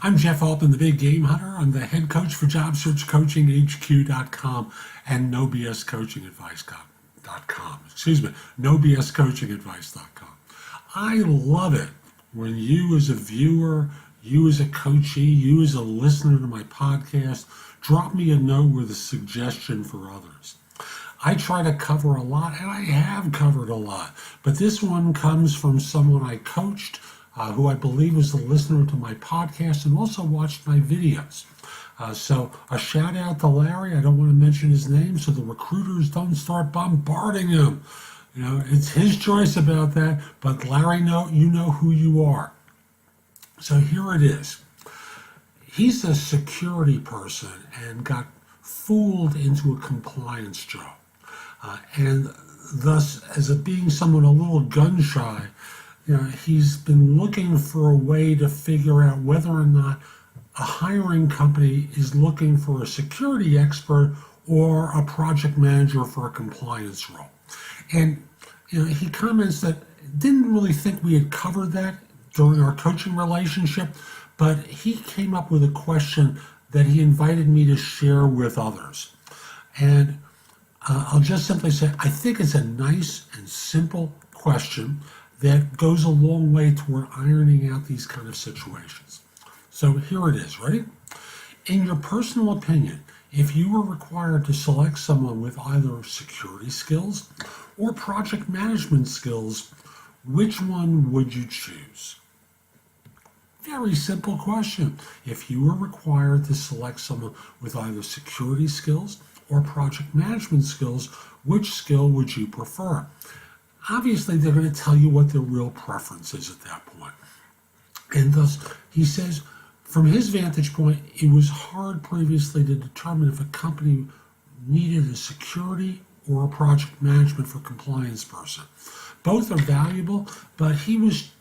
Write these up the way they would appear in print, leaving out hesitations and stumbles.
I'm Jeff Altman, the Big Game Hunter. I'm the head coach for JobSearchCoachingHQ.com and NoBSCoachingAdvice.com. NoBSCoachingAdvice.com. I love it when you as a viewer, you as a coachee, you as a listener to my podcast, drop me a note with a suggestion for others. I try to cover a lot, and I have covered a lot, but this one comes from someone I coached, who I believe was a listener to my podcast and also watched my videos. So a shout out to Larry. I don't want to mention his name so the recruiters don't start bombarding him. You know, it's his choice about that, but Larry, you know who you are. So here it is. He's a security person and got fooled into a compliance job. And thus, as being someone a little gun shy, he's been looking for a way to figure out whether or not a hiring company is looking for a security expert or a project manager for a compliance role. And he comments that didn't really think we had covered that during our coaching relationship, but he came up with a question that he invited me to share with others. And I'll just simply say, I think it's a nice and simple question that goes a long way toward ironing out these kind of situations. So here it is, ready? In your personal opinion, if you were required to select someone with either security skills or project management skills, which one would you choose? Very simple question. If you were required to select someone with either security skills or project management skills, which skill would you prefer? Obviously, they're going to tell you what their real preference is at that point. And thus, he says, from his vantage point, it was hard previously to determine if a company needed a security or a project management for compliance person. Both are valuable, but he was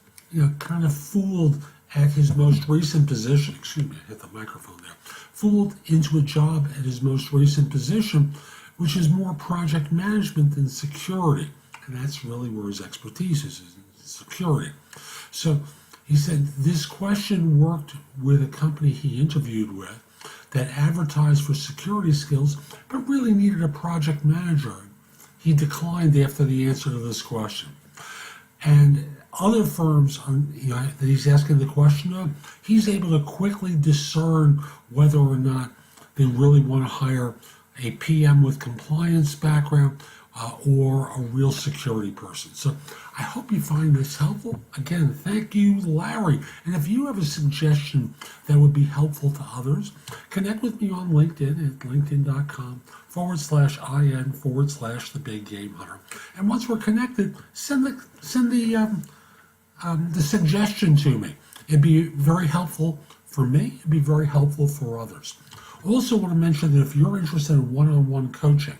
kind of fooled at his most recent position. Excuse me, I hit the microphone there. Fooled into a job at his most recent position, which is more project management than security. And that's really where his expertise is security. So he said this question worked with a company he interviewed with that advertised for security skills, but really needed a project manager. He declined after the answer to this question. And other firms that he's asking the question of, he's able to quickly discern whether or not they really want to hire a PM with compliance background or a real security person. So I hope you find this helpful. Again, thank you, Larry. And if you have a suggestion that would be helpful to others, connect with me on LinkedIn at linkedin.com/IN/the Big Game Hunter. And once we're connected, send the suggestion to me. It'd be very helpful for me. It'd be very helpful for others. I also want to mention that if you're interested in one-on-one coaching,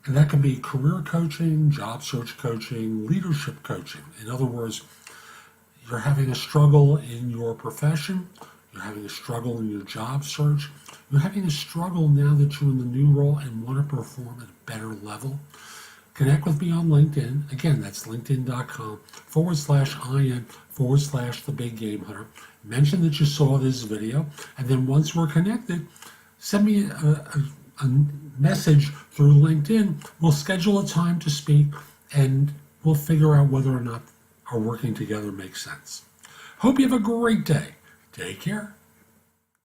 and that can be career coaching, job search coaching, leadership coaching. In other words, you're having a struggle in your profession, you're having a struggle in your job search, you're having a struggle now that you're in the new role and want to perform at a better level. Connect with me on LinkedIn. Again, that's linkedin.com/IN/the Big Game Hunter. Mention that you saw this video, and then once we're connected, send me a message through LinkedIn. We'll schedule a time to speak, and we'll figure out whether or not our working together makes sense. Hope you have a great day. Take care.